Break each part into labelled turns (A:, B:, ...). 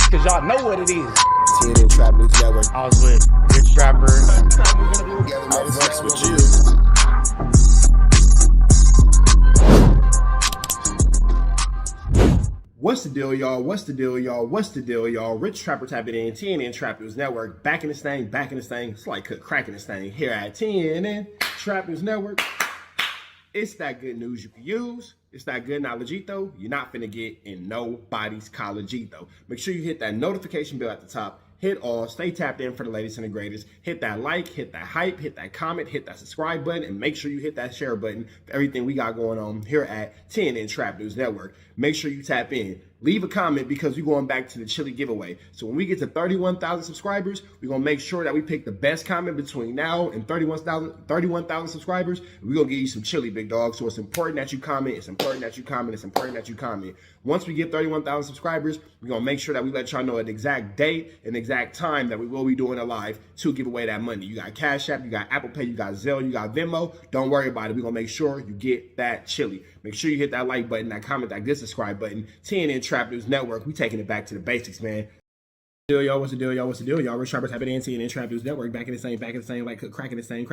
A: cause y'all know what it is.
B: TNN Trap News Network.
A: I was with Rich Trapper.
B: I fucks with you.
C: What's the deal, y'all? What's the deal, y'all? What's the deal, y'all? Rich Trapper tapping in, TNN Trap News Network. Back in this thing, back in this thing. It's like cracking this thing here at TNN Trap News Network. It's that good news you can use. It's that good knowledge-ito you're not finna get in nobody's college-ito. Make sure you hit that notification bell at the top. Hit all, stay tapped in for the latest and the greatest. Hit that like, hit that hype, hit that comment, hit that subscribe button, and make sure you hit that share button for everything we got going on here at TNN Trap News Network. Make sure you tap in. Leave a comment because we're going back to the chili giveaway. So when we get to 31,000 subscribers, we're going to make sure that we pick the best comment between now and 31,000 subscribers. We're going to give you some chili, big dog. So it's important that you comment. It's important that you comment. It's important that you comment. Once we get 31,000 subscribers, we're going to make sure that we let y'all know an exact date and exact time that we will be doing a live to give away that money. You got Cash App, you got Apple Pay, you got Zelle, you got Venmo. Don't worry about it. We're going to make sure you get that chili. Make sure you hit that like button, that comment, that good subscribe button. TNN Trap News Network. We taking it back to the basics, man. What's the deal, y'all? What's the deal, y'all? Rich Trapper tapping in, TNN Trap News Network. Back in the same, like cracking the same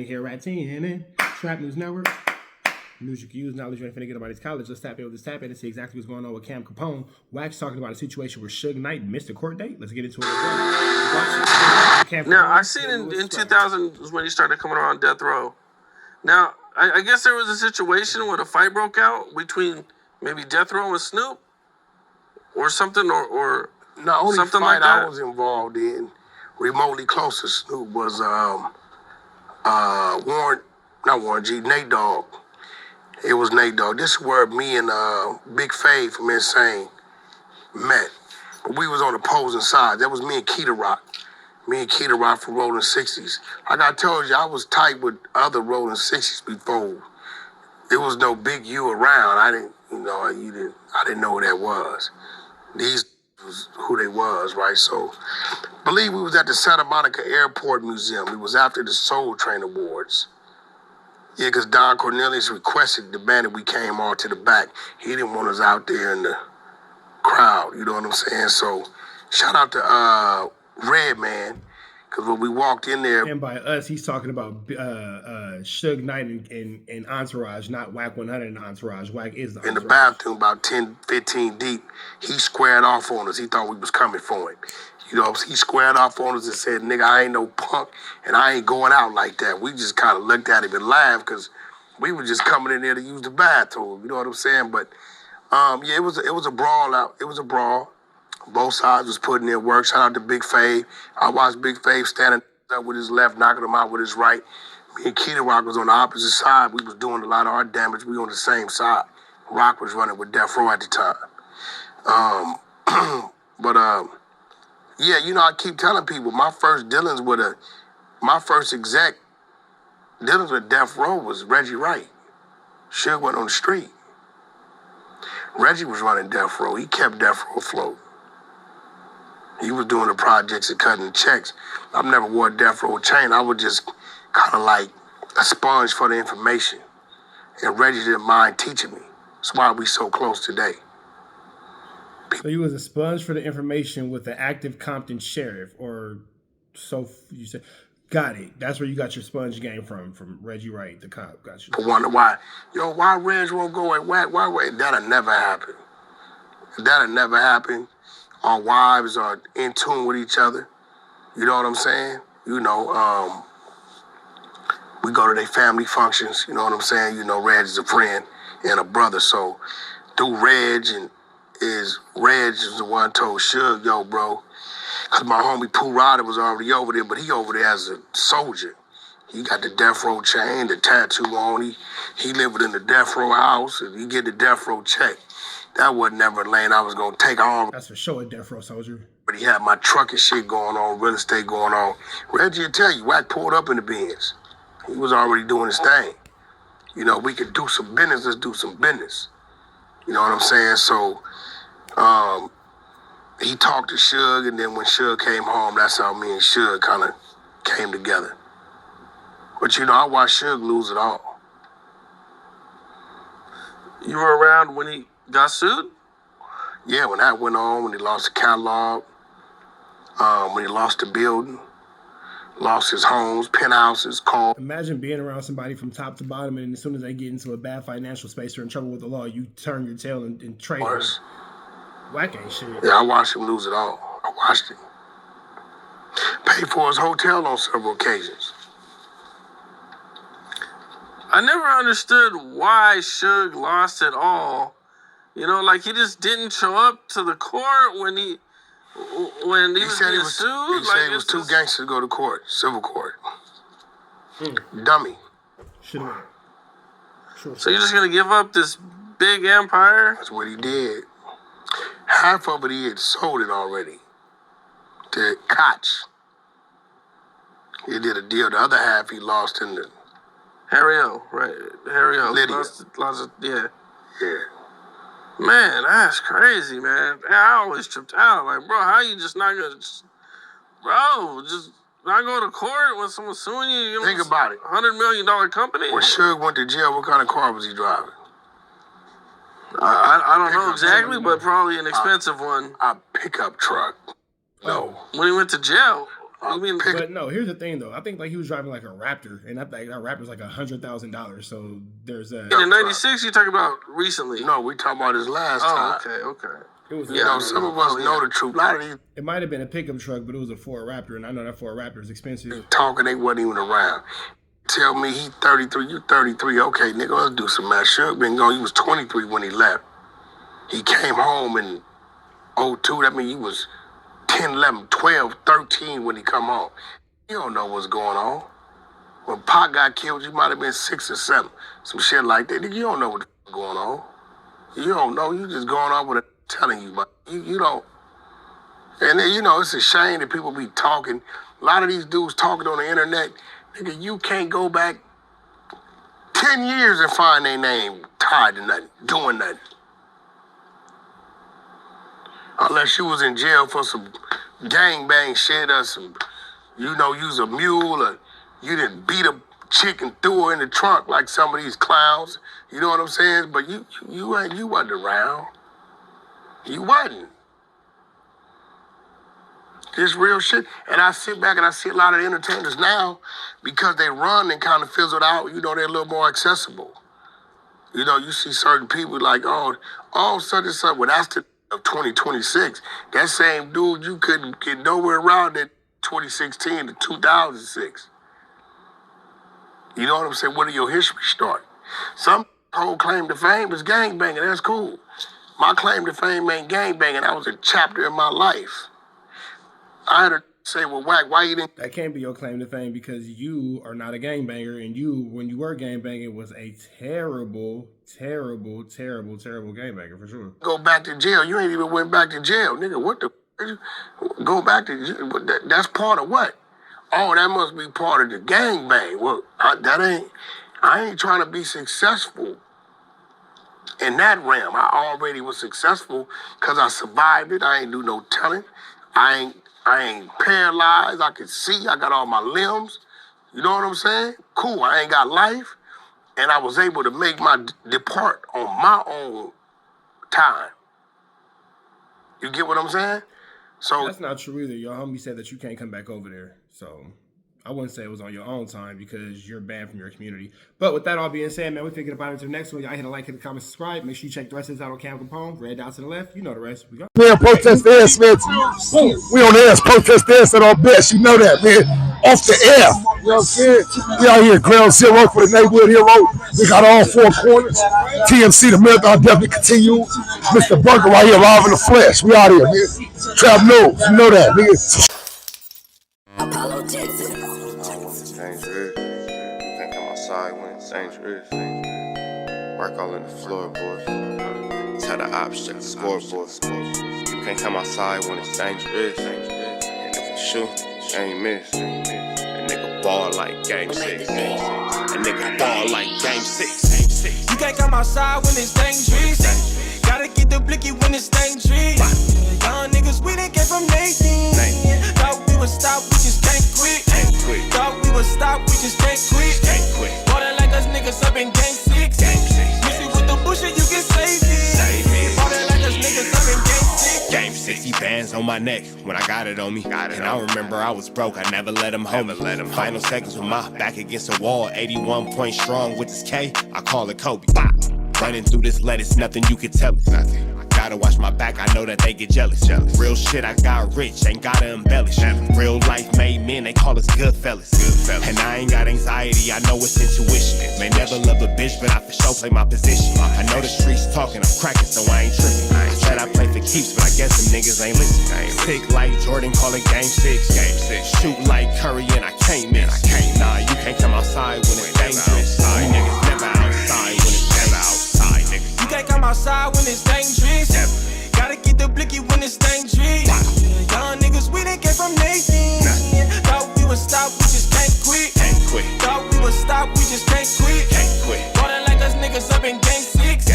C: here at TNN Trap News Network. News you can use, knowledge you ain't finna get about his college. Let's tap in with this tap in and see exactly what's going on with Cam Capone. Wack's talking about a situation where Suge Knight missed a court date. Let's get into it.
D: Now, I seen in 2000 was when he started coming around death row. Now, I guess there was a situation where a fight broke out between maybe Death Row and Snoop or something, or
B: The only
D: something
B: fight
D: like that.
B: I was involved in, remotely close to Snoop, was Nate Dogg. It was Nate Dogg. This is where me and Big Fave from Insane met. We was on opposing sides. That was me and Keita Rock. Me and Keita Rock from Rolling 60s. Like I told you, I was tight with other Rolling 60s before. There was no Big U around. I didn't know who that was. These was who they was, right? So, believe we was at the Santa Monica Airport Museum. It was after the Soul Train Awards. Yeah, because Don Cornelius requested the band that we came all to the back. He didn't want us out there in the crowd, you know what I'm saying? So, shout out to Redman, because when we walked in there...
C: And by us, he's talking about Suge Knight and Entourage, not WACK100 and Entourage. Wack is the Entourage.
B: In the bathroom, about 10, 15 deep, he squared off on us. He thought we was coming for him. You know, he squared off on us and said, nigga, I ain't no punk, and I ain't going out like that. We just kind of looked at him and laughed, because we were just coming in there to use the bathroom. You know what I'm saying? But, yeah, it was a brawl out. It was a brawl. Both sides was putting in work. Shout out to Big Fave. I watched Big Fave standing up with his left, knocking him out with his right. Me and Keita Rock was on the opposite side. We was doing a lot of our damage. We on the same side. Rock was running with Death Row at the time. Yeah, you know, I keep telling people my first exec dealings with Death Row was Reggie Wright. Suge went on the street. Reggie was running Death Row. He kept Death Row afloat. He was doing the projects and cutting the checks. I've never wore a Death Row chain. I was just kind of like a sponge for the information. And Reggie didn't mind teaching me. That's why we so close today.
C: So you was a sponge for the information with the active Compton sheriff, or so you said. Got it. That's where you got your sponge game from Reggie Wright, the cop. Got you.
B: I wonder why Reg won't go at Wack? Why? That'll never happen. That'll never happen. Our wives are in tune with each other. You know what I'm saying? You know, we go to their family functions. You know what I'm saying? You know, Reg is a friend and a brother. So through Reg is the one told Suge, yo, bro, because my homie Pooh Ryder was already over there, but he over there as a soldier. He got the Death Row chain, the tattoo on. He lived in the Death Row house, and he get the Death Row check. That wasn't never a lane I was going to take on.
C: That's for sure a Death Row soldier.
B: But he had my truck and shit going on, real estate going on. Reggie will tell you, Wack pulled up in the Benz. He was already doing his thing. You know, we could do some business, let's do some business. You know what I'm saying? So, he talked to Suge, and then when Suge came home, that's how me and Suge kind of came together. But, you know, I watched Suge lose it all.
D: You were around when he got sued?
B: Yeah, when that went on, when he lost the catalog, when he lost the building, lost his homes, penthouses, cars.
C: Imagine being around somebody from top to bottom, and as soon as they get into a bad financial space or in trouble with the law, you turn your tail and trade them. Wack ain't shit.
B: Yeah, I watched him lose it all. I watched him. Paid for his hotel on several occasions.
D: I never understood why Suge lost it all. You know, like he just didn't show up to the court when he was being sued.
B: He said it was too gangster to go to court, civil court. Dummy.
C: Should've went. Sure.
D: So you're just gonna give up this big empire?
B: That's what he did. Half of it he had sold it already to Koch. He did a deal. The other half he lost in the
D: Harry O, right? Harry O.
B: Lydia.
D: Yeah.
B: Yeah.
D: Man, that's crazy, man. I always tripped out. Like, bro, how you just not gonna, just not go to court when someone's suing you? You know,
B: Think about it.
D: $100 million company.
B: When Suge went to jail, what kind of car was he driving?
D: I don't know exactly, but probably an expensive one.
B: A pickup truck. No.
D: When he went to jail. I mean,
C: but no, here's the thing though. I think like he was driving like a Raptor, and I think that Raptor's like $100,000. So there's a.
D: In '96, you talking about recently?
B: No, we talking about his last time.
D: Okay.
C: It was
B: some of us know the truth. A lot of these
C: It might have been a pickup truck, but it was a Ford Raptor, and I know that Ford Raptor is expensive.
B: talking, they wasn't even around. Tell me he 33, you 33. Okay, nigga, let's do some math. Suge been gone. He was 23 when he left. He came home in 02. That means he was 10, 11, 12, 13 when he come home. You don't know what's going on. When Pac got killed, you might have been 6 or 7. Some shit like that. You don't know what's going on. You don't know. You just going on with it telling you. But you don't. And then, it's a shame that people be talking. A lot of these dudes talking on the internet. Nigga, you can't go back 10 years and find their name tied to nothing, doing nothing. Unless you was in jail for some gangbang shit or some, use a mule or you didn't beat a chick and threw her in the trunk like some of these clowns. You know what I'm saying? But you wasn't around. You wasn't. It's real shit. And I sit back and I see a lot of entertainers now, because they run and kind of fizzled out, they're a little more accessible. You see certain people like, such and such. Well, that's of 2026. That same dude, you couldn't get nowhere around it 2016 to 2006. You know what I'm saying? Where did your history start? Some whole claim to fame is gangbanging. That's cool. My claim to fame ain't gangbanging. That was a chapter in my life. I had to say, well, Wack, why you didn't?
C: That can't be your claim to fame because you are not a gangbanger, and you, when you were gangbanging, was a terrible, terrible, terrible, terrible gangbanger for sure.
B: Go back to jail. You ain't even went back to jail, nigga. What the? Go back to jail. That's part of what? Oh, that must be part of the gangbang. Well, I ain't trying to be successful in that realm. I already was successful because I survived it. I ain't do no telling. I ain't paralyzed. I can see. I got all my limbs. You know what I'm saying? Cool. I ain't got life. And I was able to make my depart on my own time. You get what I'm saying? So
C: that's not true either. Your homie said that you can't come back over there. So I wouldn't say it was on your own time because you're banned from your community. But with that all being said, man, we're thinking about it to the next one. Y'all hit a like, hit a comment, subscribe. Make sure you check the rest of this out on Cam Capone. Red down to the left. You know the rest. We go.
E: Man, protest the air, Smith. We on the ass, protest the ass at our best. You know that, man. Off the air. You know what I'm saying? We out here, ground zero for the neighborhood hero. We got all 4 corners. TMC, the marathon definitely continue. Mr. Bunker right here, live in the flesh. We out here, man. Trap knows. You know that, nigga.
F: Dangerous. Can't come outside when it's dangerous. Work all in the floorboard. Tell the ops check the scoreboard. You can't come outside when it's dangerous. And if you shoot, you ain't miss. A nigga ball like game 6. A nigga ball like game 6.
G: You can't come outside when it's dangerous. Gotta get the blicky when it's dangerous. Young niggas, we done came from Nathan. Thought we would stop, we just can't quit. Thought we would stop, we just can't quit. Ballin' like us niggas up in game 6. Miss it with the bullshit, you can save it. Ballin' like us niggas up in game
H: hands on my neck when I got it on me. And I remember I was broke, I never let them hold me. Final seconds with my back against the wall, 81 point strong with this K, I call it Kobe. Running through this lettuce, nothing you can tell us. Gotta watch my back, I know that they get jealous. Real shit, I got rich, ain't gotta embellish. Real life made men, they call us good fellas. And I ain't got anxiety, I know it's intuition. May never love a bitch, but I for sure play my position. I know the streets talking, I'm cracking, so I ain't tripping. I said I play for keeps, but I guess them niggas ain't listening. Sick like Jordan, call it game 6. Shoot like Curry, and I can't miss. Nah, you can't come outside when it's dangerous. You niggas never outside when it's never outside, niggas.
G: You can't come outside when it's dangerous. Gotta get the blicky when it's dangerous. Young niggas, we done came from Nathan. Thought we would stop, we just can't quit. Thought we would stop, we just can't quit. Ballin' like us niggas up in game 6.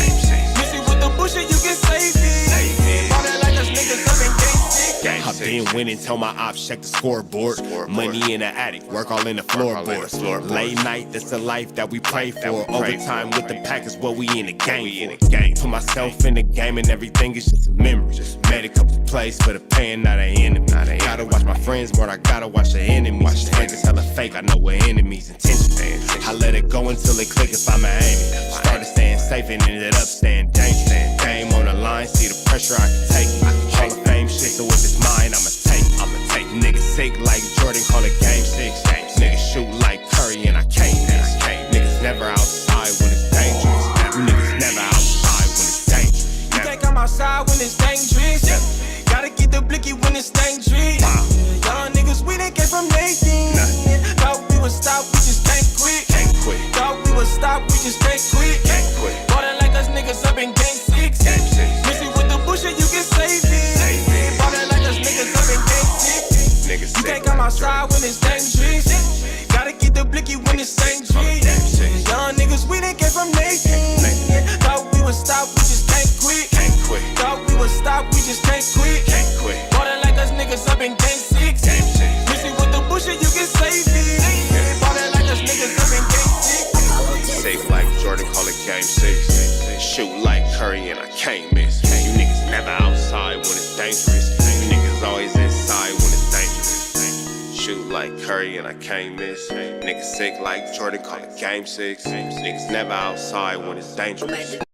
G: Missy with the bullshit, you can save it. Ballin' like us niggas up in game 6.
H: I've been winning, tell my ops check the scoreboard. Money in the attic, work all in the floorboards. Late night, that's the life that we pray for. Overtime with the pack is what we in the game for. Put myself in the game and everything is just a memory. Made a couple plays for the pain, not an enemy. Gotta watch my friends more, I gotta watch the enemies. Niggas hella fake, I know we're enemies' intentions. I let it go until it click if I'm aiming. Started staying safe and ended up staying dangerous. Game on the line, see the pressure I can take. Hall of Fame shit, so if it's mine, I'ma take. Niggas sick like Jordan, call it game 6. Niggas shoot like Curry and I can't miss. Niggas never outside when it's dangerous. Niggas never outside when it's dangerous.
G: You can't come outside when it's dangerous. Gotta get the blicky when it's dangerous. Young niggas, we done came from Nathan. Thought we would stop, we just can't quit. Thought we would stop, we just can't quit. Ballin' like us niggas up in game 6. Missy with the bullshit, you can save it. Ballin' like us niggas up in game 6. You can't come outside when it's dangerous. Gotta get the blicky when it's dangerous. Young niggas, we done came from Nathan. Thought we would stop, we just can't quit. Thought we would stop, we just can't quit. Ballin' like us niggas up in game 6. Missy with the bullshit, you can save it. Ballin' like us niggas up in game 6.
H: Safe like Jordan, call it game 6. Shoot like Curry and I can't miss. You niggas never outside when it's dangerous. You niggas always inside when it's dangerous. Shoot like Curry and I can't miss. Niggas sick like Jordan, call it game 6. Niggas never outside when it's dangerous.